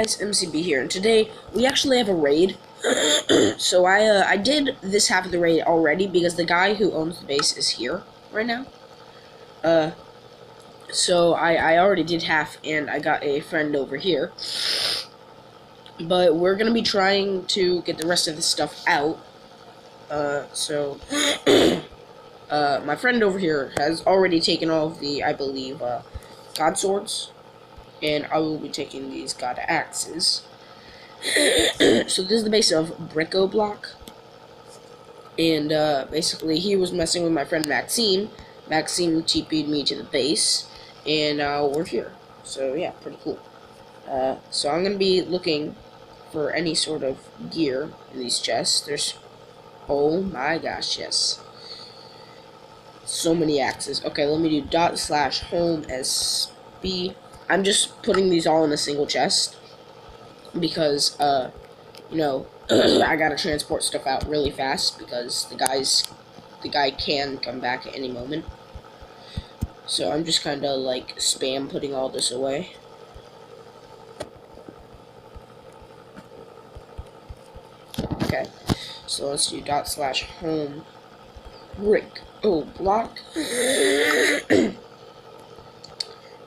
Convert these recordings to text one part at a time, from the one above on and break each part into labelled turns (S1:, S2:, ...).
S1: guys, MCB here, and today we actually have a raid. So I did this half of the raid already because the guy who owns the base is here right now. So I already did half, and I got a friend over here. But we're gonna be trying to get the rest of this stuff out. My friend over here has already taken all of the, I believe, God swords. And I will be taking these god axes. So this is the base of Brickoblock. And basically he was messing with my friend Maxime. Maxime TP'd me to the base. And we're here. So yeah, pretty cool. So I'm going to be looking for any sort of gear in these chests. There's, oh my gosh, yes. So many axes. Okay, let me do /home SB. I'm just putting these all in a single chest because, you know, I gotta transport stuff out really fast because the guy can come back at any moment. So I'm just kind of like spam putting all this away. Okay, so let's do /home Brickoblock.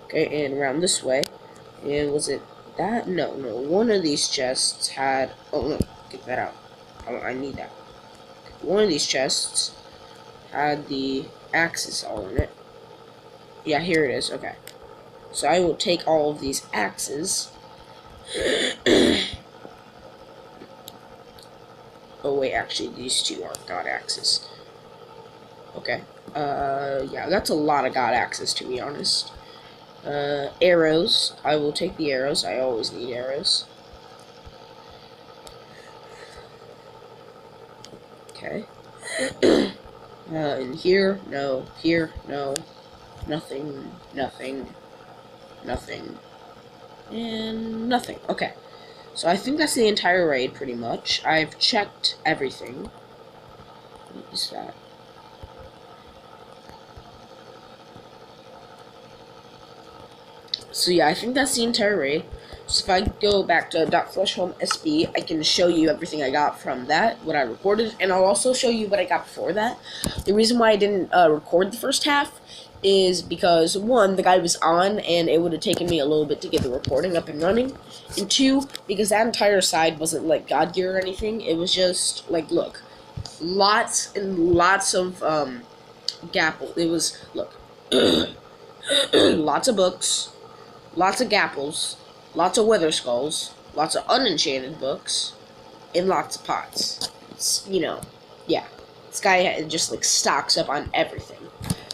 S1: Okay, and around this way. And was it that? No, one of these chests had, oh no, get that out. I need that. One of these chests had the axes all in it. Yeah, here it is. Okay. So I will take all of these axes. Oh wait, actually these two are god axes. Okay. Yeah, that's a lot of god axes, to be honest. Arrows. I will take the arrows. I always need arrows. Okay. And here, no. Here, no. Nothing. And nothing. Okay. So I think that's the entire raid, pretty much. I've checked everything. What is that? So yeah, I think that's the entire raid. So if I go back to /home SB, I can show you everything I got from that, what I recorded, and I'll also show you what I got before that. The reason why I didn't record the first half is because, one, the guy was on, and it would have taken me a little bit to get the recording up and running, and two, because that entire side wasn't like God gear or anything. It was just like, look, lots and lots of gapples. It was, look, lots of books. Lots of gapples, lots of wither skulls, lots of unenchanted books, and lots of pots. It's, you know, yeah. This guy just, like, stocks up on everything.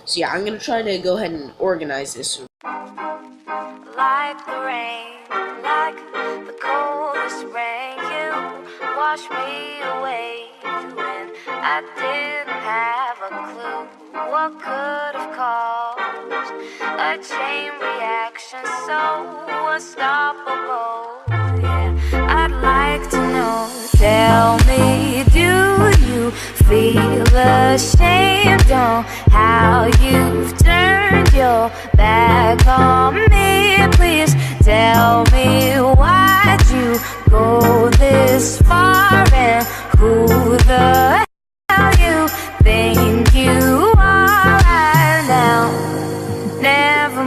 S1: So, yeah, I'm gonna try to go ahead and organize this.
S2: Like the rain, like the coldest rain, you wash me away when I didn't have a clue what could have caused a chain reaction so unstoppable. Yeah, I'd like to know. Tell me, do you feel ashamed on how you've turned your back on me? Please tell me why'd you go this far, and who the hell you think you are right now? Never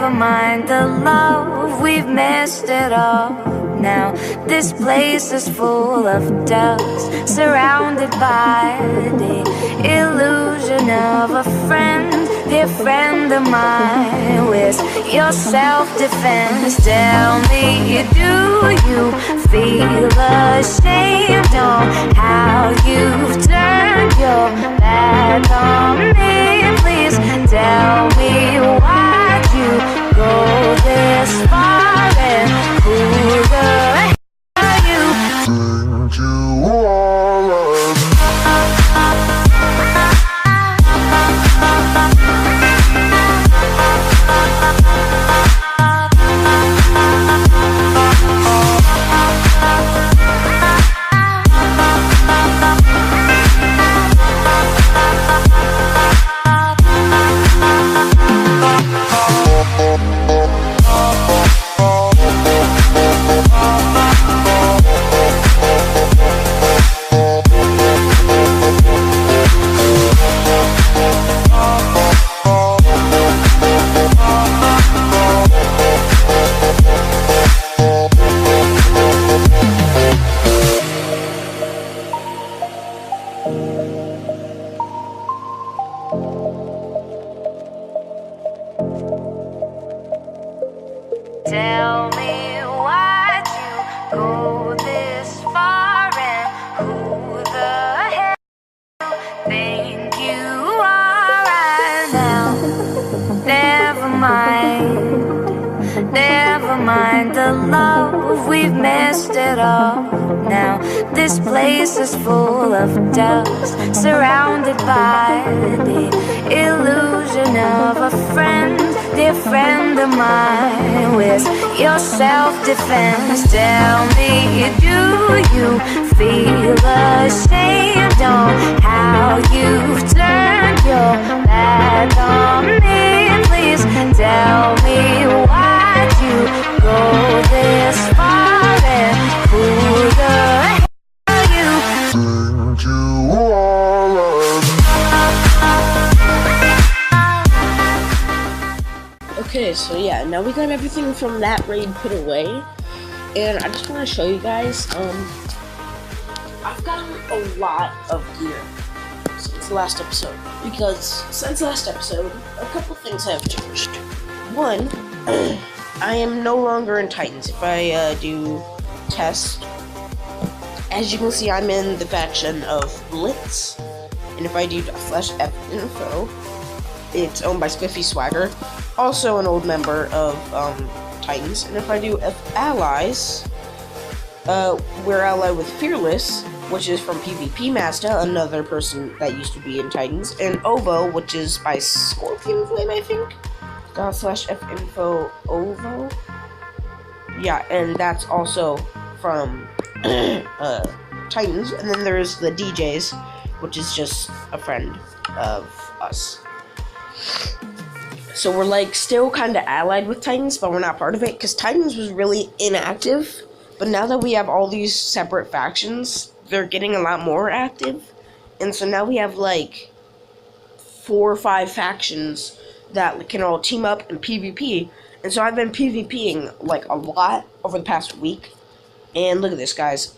S2: mind the love, we've messed it up. Now this place is full of dust, surrounded by the illusion of a friend, dear friend of mine. Where's your self-defense? Tell me, do you feel ashamed on how you've turned your back on me? Please tell me why'd you go this far, and who the hell are you? Think you are. we've missed it all. Now this place is full of dust, surrounded by the illusion of a friend, dear friend of mine. Where's your self-defense? Tell me, do you feel ashamed on how you've turned your back on me? Please tell me why'd you go this far, and who the hell are you? Think you are.
S1: Okay, so yeah, now we got everything from that raid put away, and I just want to show you guys, I've gotten a lot of gear since the last episode, because since last episode, a couple things have changed. One, I am no longer in Titans. If I do test, as you can see, I'm in the faction of Blitz, and if I do /f-info, it's owned by Spiffy Swagger, also an old member of Titans, and if I do f-allies, we're allied with Fearless, which is from PvP Master, another person that used to be in Titans, and Ovo, which is by Scorpion Flame, I think. /f-info Ovo. Yeah, and that's also from Titans. And then there's the DJs, which is just a friend of us. So we're like still kind of allied with Titans, but we're not part of it because Titans was really inactive. But now that we have all these separate factions, they're getting a lot more active. And so now we have like 4 or 5 factions that can all team up and PvP. And so I've been PvPing like a lot over the past week. And look at this, guys.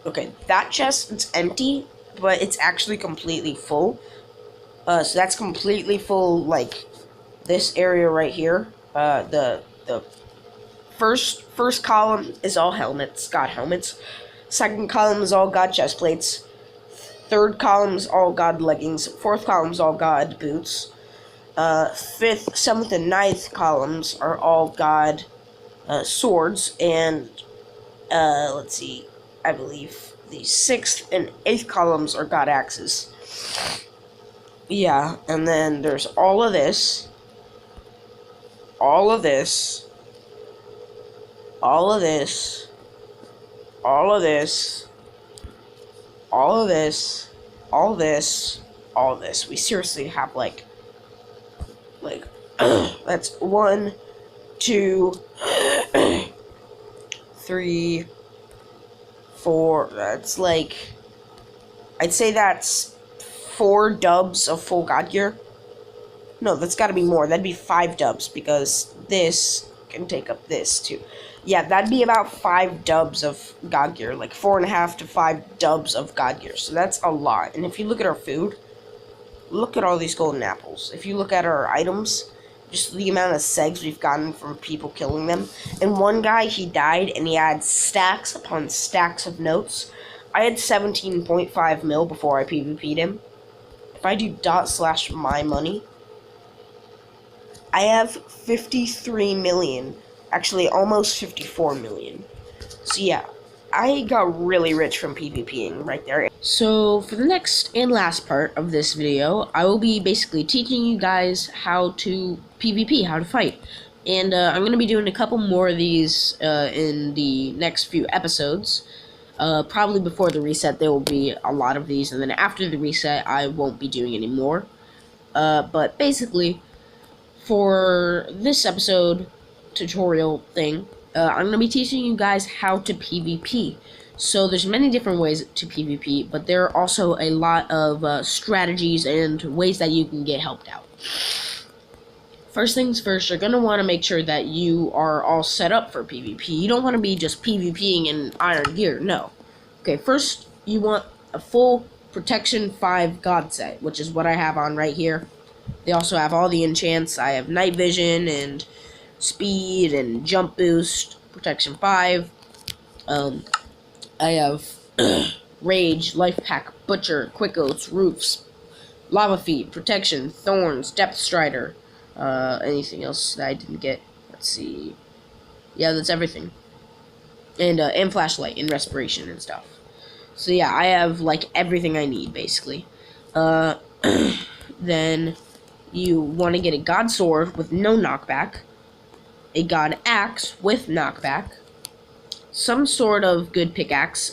S1: Okay, that chest, it's empty, but it's actually completely full. So that's completely full, like this area right here. The first column is all helmets, God helmets. Second column is all God chest plates. Third column is all God leggings. Fourth column is all God boots. 5th, 7th, and 9th columns are all God swords. And let's see, I believe the 6th and 8th columns are God axes. Yeah, and then there's all of this. All of this. All of this. All of this. All of this, all this, all this. We seriously have like that's 1, 2, 3, 4. That's like, I'd say that's 4 dubs of full God gear. No, that's got to be more. That'd be 5 dubs because this can take up this too. Yeah, that'd be about 5 dubs of God gear, like 4.5 to 5 dubs of God gear. So that's a lot. And if you look at our food, look at all these golden apples. If you look at our items, just the amount of segs we've gotten from people killing them. And one guy, he died, and he had stacks upon stacks of notes. I had 17.5 mil before I PvP'd him. If I do ./my money, I have 53 million. Actually, almost 54 million. So yeah, I got really rich from PvPing right there. So for the next and last part of this video, I will be basically teaching you guys how to PvP, how to fight. And I'm going to be doing a couple more of these in the next few episodes. Probably before the reset there will be a lot of these, and then after the reset I won't be doing any more. But basically, for this episode tutorial thing, I'm going to be teaching you guys how to PvP. So there's many different ways to PvP, but there are also a lot of strategies and ways that you can get helped out. First things first, you're going to want to make sure that you are all set up for PvP. You don't want to be just PvPing in iron gear, no. Okay, first you want a full Protection 5 God set, which is what I have on right here. They also have all the enchants. I have Night Vision and Speed and Jump Boost, Protection 5. I have Rage, Life Pack, Butcher, Quick Oats, Roofs, Lava Feet, Protection, Thorns, Depth Strider. Anything else that I didn't get? Let's see. Yeah, that's everything. And flashlight and respiration and stuff. So yeah, I have like everything I need basically. Then you want to get a god sword with no knockback, a god axe with knockback, some sort of good pickaxe.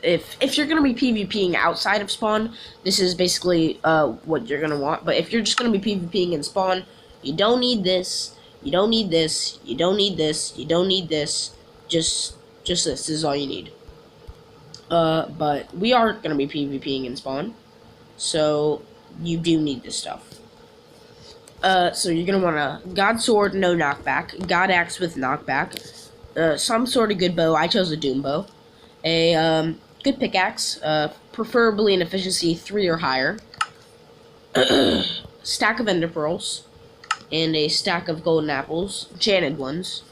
S1: If you're gonna be PvPing outside of spawn, this is basically what you're gonna want. But if you're just gonna be PvPing in spawn, you don't need this. You don't need this. You don't need this. You don't need this. Just this is all you need. But we are gonna be PvPing in spawn, so you do need this stuff. So you're gonna want a god sword, no knockback, god axe with knockback, some sort of good bow. I chose a doom bow, a good pickaxe, preferably an efficiency 3 or higher, stack of ender pearls, and a stack of golden apples, enchanted ones.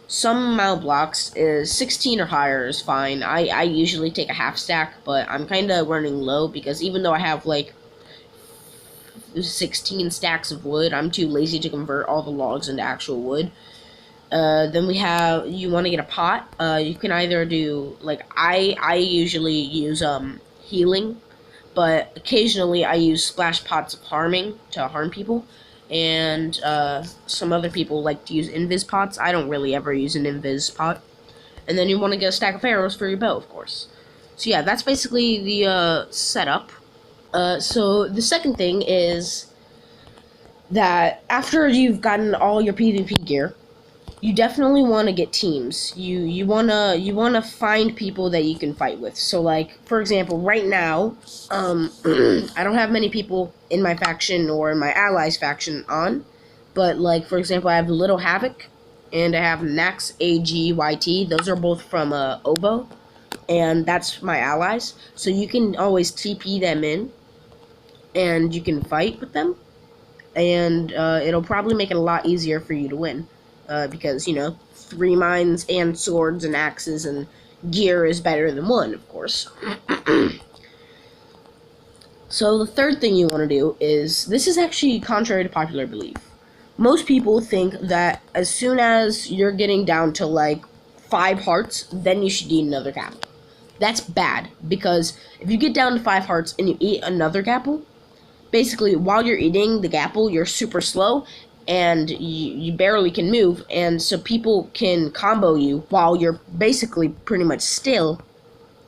S1: Some amount of blocks is 16 or higher is fine. I usually take a half stack, but I'm kind of running low because even though I have like 16 stacks of wood, I'm too lazy to convert all the logs into actual wood. Then we have, you want to get a pot. You can either do, like, I usually use healing, but occasionally I use splash pots of harming to harm people. And some other people like to use invis pots. I don't really ever use an invis pot. And then you want to get a stack of arrows for your bow, of course. So yeah, that's basically the setup. So the second thing is that after you've gotten all your PvP gear, you definitely want to get teams. You wanna find people that you can fight with. So like, for example, right now, I don't have many people in my faction or in my allies faction on, but like, for example, I have Little Havoc and I have Nax AGYT. Those are both from Obo, and that's my allies. So you can always TP them in, and you can fight with them, and it'll probably make it a lot easier for you to win. Because, you know, 3 mines and swords and axes and gear is better than 1, of course. So the third thing you want to do is, this is actually contrary to popular belief. Most people think that as soon as you're getting down to like 5 hearts, then you should eat another gapple. That's bad, because if you get down to 5 hearts and you eat another gapple, basically while you're eating the gapple, you're super slow, and you barely can move, and so people can combo you while you're basically pretty much still,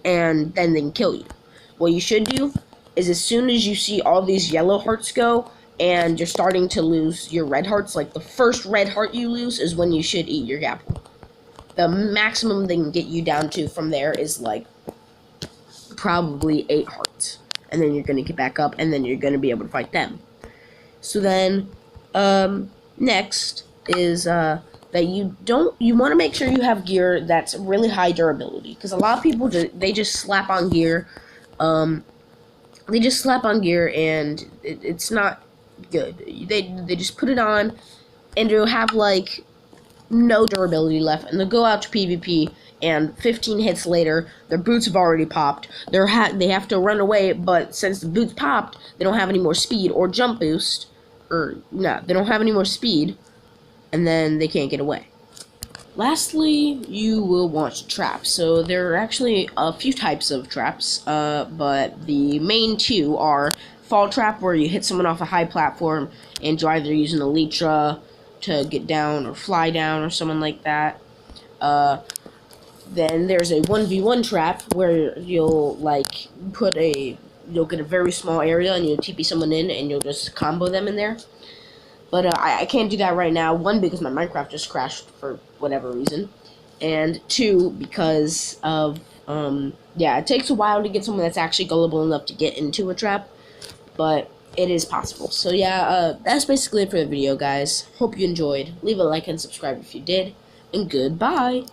S1: and then they can kill you. What you should do is, as soon as you see all these yellow hearts go, and you're starting to lose your red hearts, like the first red heart you lose is when you should eat your gapple. The maximum they can get you down to from there is like probably 8 hearts, and then you're going to get back up, and then you're going to be able to fight them. So then next is that you want to make sure you have gear that's really high durability, because a lot of people they just slap on gear, and it's not good. They just put it on and they'll have like no durability left, and they'll go out to PvP, and 15 hits later their boots have already popped. They have to run away, but since the boots popped, they don't have any more speed or jump boost. They don't have any more speed, and then they can't get away. Lastly, you will want traps. So there are actually a few types of traps, but the main 2 are fall trap, where you hit someone off a high platform and you're either using elytra to get down or fly down or someone like that. Then there's a 1v1 trap, where you'll get a very small area and you'll TP someone in and you'll just combo them in there. But I can't do that right now. 1, because my Minecraft just crashed for whatever reason. And 2, because of, it takes a while to get someone that's actually gullible enough to get into a trap. But it is possible. So yeah, that's basically it for the video, guys. Hope you enjoyed. Leave a like and subscribe if you did. And goodbye.